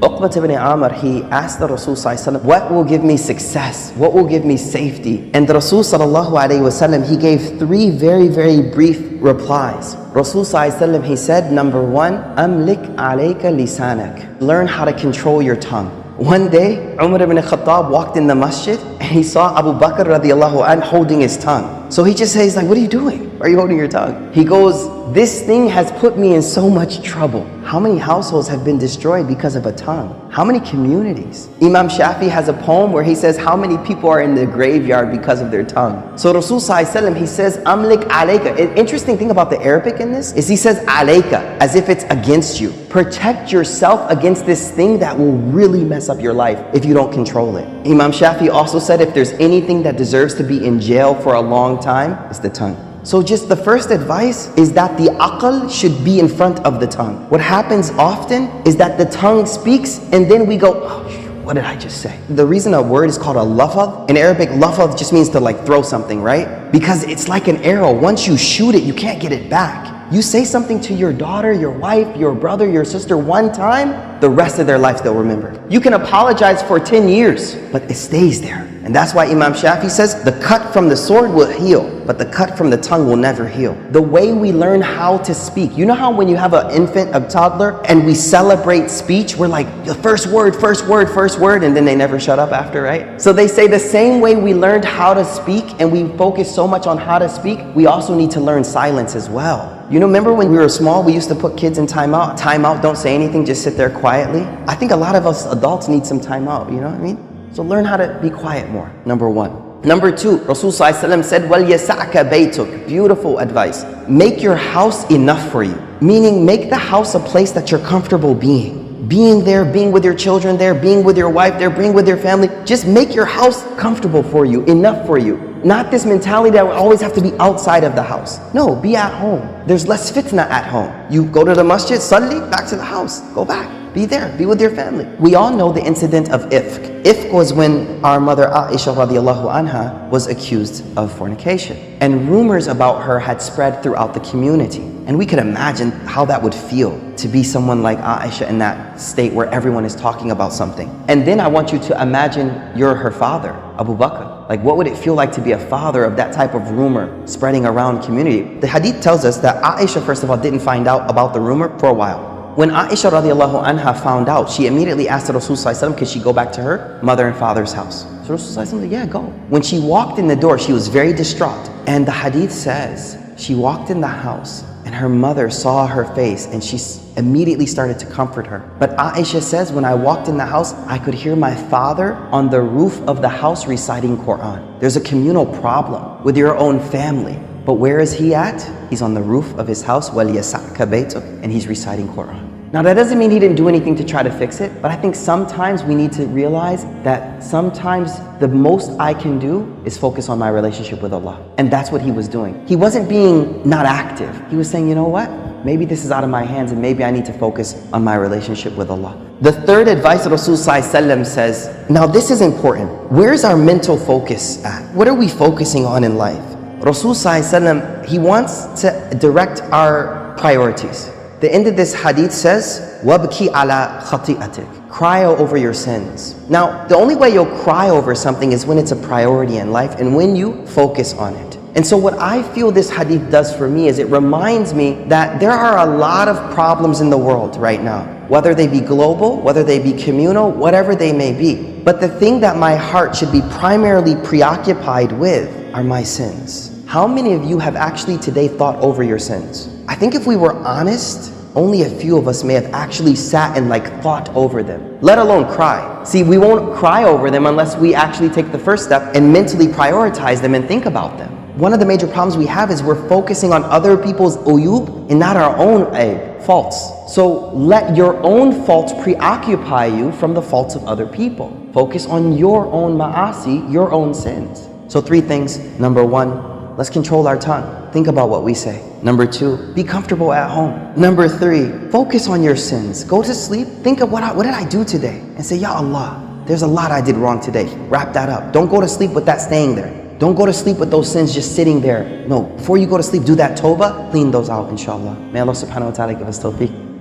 Uqbat ibn Amr, he asked the Rasul sallallahu alaihi wasallam, what will give me success? What will give me safety? And the Rasul sallallahu alaihi wasallam, he gave three very, very brief replies. Rasul sallallahu alaihi wasallam, he said, number one, amlik alayka lisanak. Learn how to control your tongue. One day, Umar ibn Khattab walked in the masjid and he saw Abu Bakr radiallahu anh holding his tongue. So he just says, like, what are you doing? Why are you holding your tongue? He goes, this thing has put me in so much trouble. How many households have been destroyed because of a tongue? How many communities? Imam Shafi has a poem where he says how many people are in the graveyard because of their tongue. So Rasul sallallahu alaihi wasallam, he says, amlik alayka. An interesting thing about the Arabic in this is he says alayka, as if it's against you. Protect yourself against this thing that will really mess up your life if you don't control it. Imam Shafi also said if there's anything that deserves to be in jail for a long time, it's the tongue. So just the first advice is that the aql should be in front of the tongue. What happens often is that the tongue speaks and then we go, oh, what did I just say? The reason a word is called a lafaz, in Arabic, lafaz just means to like throw something, right? Because it's like an arrow. Once you shoot it, you can't get it back. You say something to your daughter, your wife, your brother, your sister one time, the rest of their life they'll remember. You can apologize for 10 years, but it stays there. And that's why Imam Shafi says, the cut from the sword will heal, but the cut from the tongue will never heal. The way we learn how to speak. You know how when you have an infant, a toddler, and we celebrate speech, we're like, the first word, and then they never shut up after, right? So they say the same way we learned how to speak and we focus so much on how to speak, we also need to learn silence as well. You know, remember when we were small, we used to put kids in timeout? Timeout, don't say anything, just sit there quietly. I think a lot of us adults need some timeout, you know what I mean? So learn how to be quiet more, number one. Number two, Rasul sallallahu alaihi wasallam said, وَلْيَسَعْكَ بَيْتُكَ. Beautiful advice. Make your house enough for you. Meaning, make the house a place that you're comfortable being. Being there, being with your children there, being with your wife there, being with your family. Just make your house comfortable for you, enough for you. Not this mentality that we always have to be outside of the house. No, be at home. There's less fitna at home. You go to the masjid, salli, back to the house, go back. Be there, be with your family. We all know the incident of ifk. Ifk was when our mother Aisha radiallahu anha was accused of fornication. And rumors about her had spread throughout the community. And we could imagine how that would feel to be someone like Aisha in that state where everyone is talking about something. And then I want you to imagine you're her father, Abu Bakr. Like, what would it feel like to be a father of that type of rumor spreading around community? The hadith tells us that Aisha, first of all, didn't find out about the rumor for a while. When Aisha radiallahu anha found out, she immediately asked the Rasul sallallahu alaihi wasallam, could she go back to her mother and father's house? So Rasul sallallahu alaihi wasallam said, yeah, go. When she walked in the door, she was very distraught. And the hadith says, she walked in the house and her mother saw her face and she immediately started to comfort her. But Aisha says, when I walked in the house, I could hear my father on the roof of the house reciting Quran. There's a communal problem with your own family. But where is he at? He's on the roof of his house, وَلْيَسَعْكَ بَيْتُكَ, and he's reciting Quran. Now that doesn't mean he didn't do anything to try to fix it, but I think sometimes we need to realize that sometimes the most I can do is focus on my relationship with Allah. And that's what he was doing. He wasn't being not active. He was saying, you know what? Maybe this is out of my hands and maybe I need to focus on my relationship with Allah. The third advice Rasul sallallahu alaihi wasallam says, now this is important. Where's our mental focus at? What are we focusing on in life? Rasul sallallahu alaihi wasallam, he wants to direct our priorities. The end of this hadith says, وَابْكِ عَلَى خَطِئَتِكَ. Cry over your sins. Now, the only way you'll cry over something is when it's a priority in life and when you focus on it. And so what I feel this hadith does for me is it reminds me that there are a lot of problems in the world right now, whether they be global, whether they be communal, whatever they may be. But the thing that my heart should be primarily preoccupied with are my sins. How many of you have actually today thought over your sins? I think if we were honest, only a few of us may have actually sat and thought over them, let alone cry. See, we won't cry over them unless we actually take the first step and mentally prioritize them and think about them. One of the major problems we have is we're focusing on other people's uyub and not our own faults. So let your own faults preoccupy you from the faults of other people. Focus on your own ma'asi, your own sins. So 3 things. Number 1, let's control our tongue. Think about what we say. Number 2, be comfortable at home. Number 3, focus on your sins. Go to sleep, think of what did I do today? And say, Ya Allah, there's a lot I did wrong today. Wrap that up. Don't go to sleep with that staying there. Don't go to sleep with those sins just sitting there. No, before you go to sleep, do that tawbah, clean those out, inshallah. May Allah subhanahu wa ta'ala give us tawfiq.